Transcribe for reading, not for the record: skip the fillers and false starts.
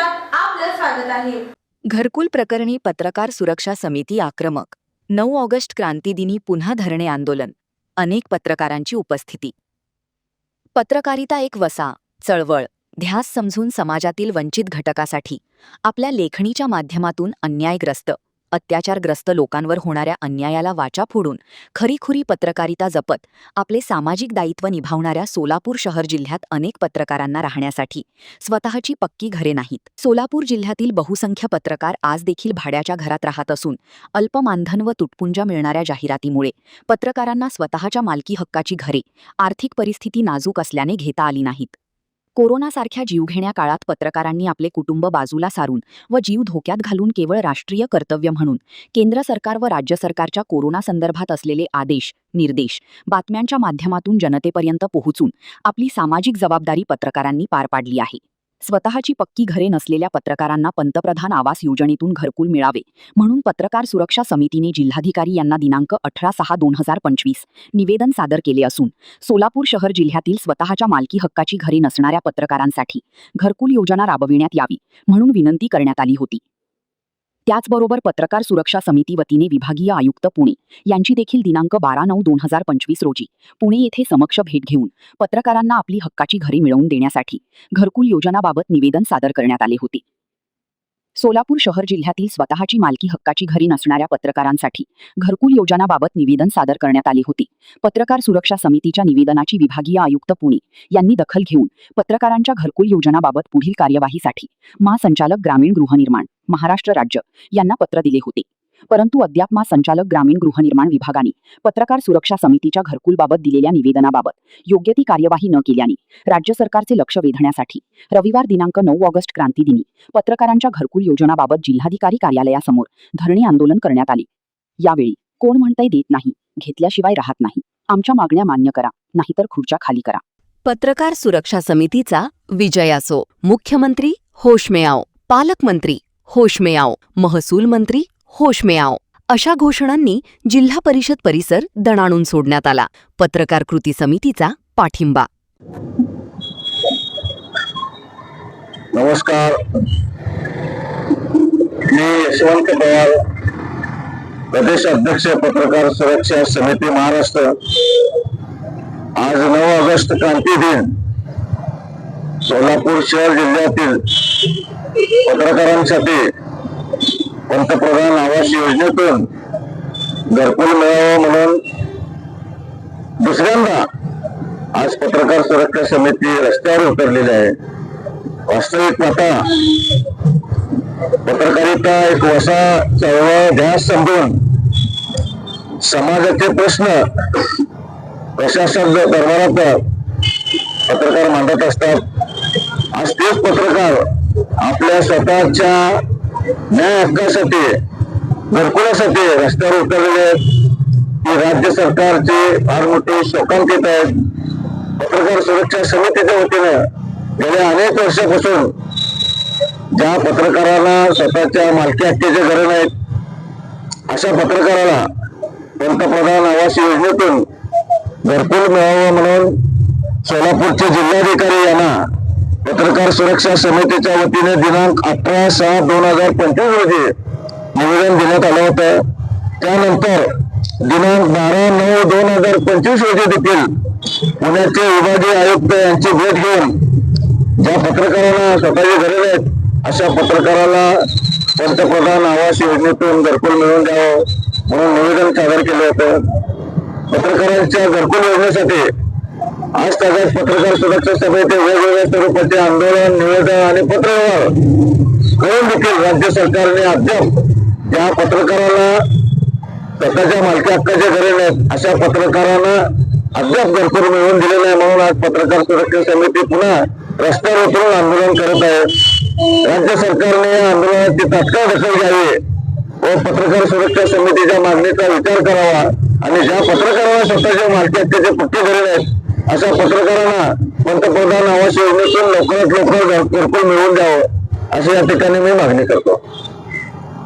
बुलेटिनात आपलं स्वागत आहे। घरकुल प्रकरणी पत्रकार सुरक्षा समिती आक्रमक। 9 ऑगस्ट क्रांतीदिनी पुन्हा धरणे आंदोलन। अनेक पत्रकारांची उपस्थिती। पत्रकारिता एक वसा, चळवळ, ध्यास समजून समाजातील वंचित घटकासाठी आपल्या लेखणीच्या माध्यमातून अन्यायग्रस्त, अत्याचारग्रस्त लोकांवर होणाऱ्या अन्यायाला वाचा फोडून खरीखुरी पत्रकारिता जपत आपले सामाजिक दायित्व निभावणाऱ्या सोलापूर शहर जिल्ह्यात अनेक पत्रकारांना राहण्यासाठी स्वतःची पक्की घरे नाहीत। सोलापूर जिल्ह्यातील बहुसंख्य पत्रकार आज देखील भाड्याच्या घरात राहत असून अल्प मानधन व तुटपुंजा मिळणाऱ्या जाहिरातीमुळे पत्रकारांना स्वतःच्या मालकी हक्काची घरे आर्थिक परिस्थिती नाजूक असल्याने घेता आली नाहीत। कोरोनासारख्या जीवघेण्या काळात पत्रकारांनी आपले कुटुंब बाजूला सारून व जीव धोक्यात घालून केवळ राष्ट्रीय कर्तव्य म्हणून केंद्र सरकार व राज्य सरकारच्या कोरोना संदर्भात असलेले आदेश, निर्देश बातम्यांच्या माध्यमातून जनतेपर्यंत पोहोचून आपली सामाजिक जबाबदारी पत्रकारांनी पार पाडली आहे। स्वतःची पक्की घरे नसलेल्या पत्रकारांना पंतप्रधान आवास योजनेतून घरकुल मिळावे म्हणून पत्रकार सुरक्षा समितीने जिल्हाधिकारी यांना दिनांक 18/6/2025 निवेदन सादर केले असून सोलापूर शहर जिल्ह्यातील स्वतःच्या मालकी हक्काची घरे नसणाऱ्या पत्रकारांसाठी घरकुल योजना राबविण्यात यावी म्हणून विनंती करण्यात आली होती। त्याचबरोबर पत्रकार सुरक्षा समिती वतीने विभागीय आयुक्त पुणे यांची देखील दिनांक 12/9/2025 रोजी पुणे येथे समक्ष भेट घेऊन पत्रकारांना आपली हक्काची घरे मिळवून देण्यासाठी घरकुल योजनाबाबत निवेदन सादर करण्यात आले होते। सोलापूर शहर जिल्ह्यातील स्वतःची मालकी हक्काची घरे नसणाऱ्या पत्रकारांसाठी घरकुल योजनाबाबत निवेदन सादर करण्यात आले होते। पत्रकार सुरक्षा समितीच्या निवेदनाची विभागीय आयुक्त पुणे यांनी दखल घेऊन पत्रकारांच्या घरकुल योजनाबाबत पुढील कार्यवाहीसाठी महासंचालक ग्रामीण गृहनिर्माण महाराष्ट्र राज्य यांना पत्र दिले होते, परंतु अद्याप महासंचालक ग्रामीण गृहनिर्माण विभागाने पत्रकार सुरक्षा समितीच्या घरकुलबाबत दिलेल्या निवेदनाबाबत योग्य ती कार्यवाही न केल्याने राज्य सरकारचे लक्ष वेधण्यासाठी रविवार दिनांक 9 ऑगस्ट क्रांतीदिनी पत्रकारांच्या घरकुल योजनाबाबत जिल्हाधिकारी कार्यालयासमोर धरणे आंदोलन करण्यात आले। यावेळी कोण म्हणतंय देत नाही, घेतल्याशिवाय राहत नाही, आमच्या मागण्या मान्य करा, नाहीतर खुर्च्या खाली करा। पत्रकार सुरक्षा समितीचा विजय असो। मुख्यमंत्री होश में आओ, पालकमंत्री होश में आओ, महसूल मंत्री होश में आओ अशा घोषणांनी जिल्हा परिषद परिसर दणाणून सोडण्यात आला। पत्रकार कृती समितीचा पाठिंबा। नमस्कार, मी यशवंत पवार, प्रदेश अध्यक्ष पत्रकार सुरक्षा समिती महाराष्ट्र। आज 9 ऑगस्ट क्रांती दिन सोलापूर शहर जिल्ह्यातील पत्रकारांसाठी पंतप्रधान आवास योजनेतून घरकुल मिळावं म्हणून दुसऱ्यांदा आज पत्रकार सुरक्षा समिती रस्त्यावर उतरलेली आहे। वास्तविक पाहता पत्रकारिता एक वसा, चळवळ, ध्यास समजून समाजाचे प्रश्न प्रशासन दरबारात पत्रकार मांडत असतात। आज तेच पत्रकार आपल्या स्वतःच्या न्याय हक्कासाठी, घरकुलासाठी रस्त्यावर उतरलेले आहेत। राज्य सरकारचे फार मोठे शोकांकित आहेत। पत्रकार सुरक्षा समितीच्या वतीनं गेल्या अनेक वर्षापासून ज्या पत्रकारांना स्वतःच्या मालकी हक्काचे घरे नाहीत अशा पत्रकाराला पंतप्रधान आवास योजनेतून घरकुल मिळावं म्हणून सोलापूरचे जिल्हाधिकारी यांना पत्रकार सुरक्षा समितीच्या वतीने दिनांक 18/6/2025 रोजी निवेदन देण्यात आलं होतं। त्यानंतर दिनांक 12/9/2025 रोजी देखील पुण्याचे विभागीय आयुक्त यांची भेट घेऊन ज्या पत्रकारांना स्वतःची घरे नाहीत अशा पत्रकाराला पंतप्रधान आवास योजनेतून घरकुल मिळवून द्यावं म्हणून निवेदन सादर केलं होतं। पत्रकारांच्या घरकुल योजनेसाठी आज तागात पत्रकार सुरक्षा समिती वेगवेगळ्या स्वरूपाचे आंदोलन, निवेदन आणि पत्रव्यवहार करून देखील राज्य सरकारने अद्याप ज्या पत्रकाराला स्वतःच्या मालकी हक्काचे घरे नाहीत अशा पत्रकारांना अद्याप घरकुल मिळवून दिले नाही म्हणून आज पत्रकार सुरक्षा समिती पुन्हा रस्त्यावर उतरून आंदोलन करत आहे। राज्य सरकारने या आंदोलनाची तात्काळ दखल घ्यावी व पत्रकार सुरक्षा समितीच्या मागणीचा विचार करावा आणि ज्या पत्रकारांना स्वतःच्या मालकी हक्काचे पक्के घरे नाहीत अशा पत्रकारांना पंतप्रधान आवास योजनेतून लवकरात लवकर घरकुल मिळवून द्यावं अशी या ठिकाणी मी मागणी करतो।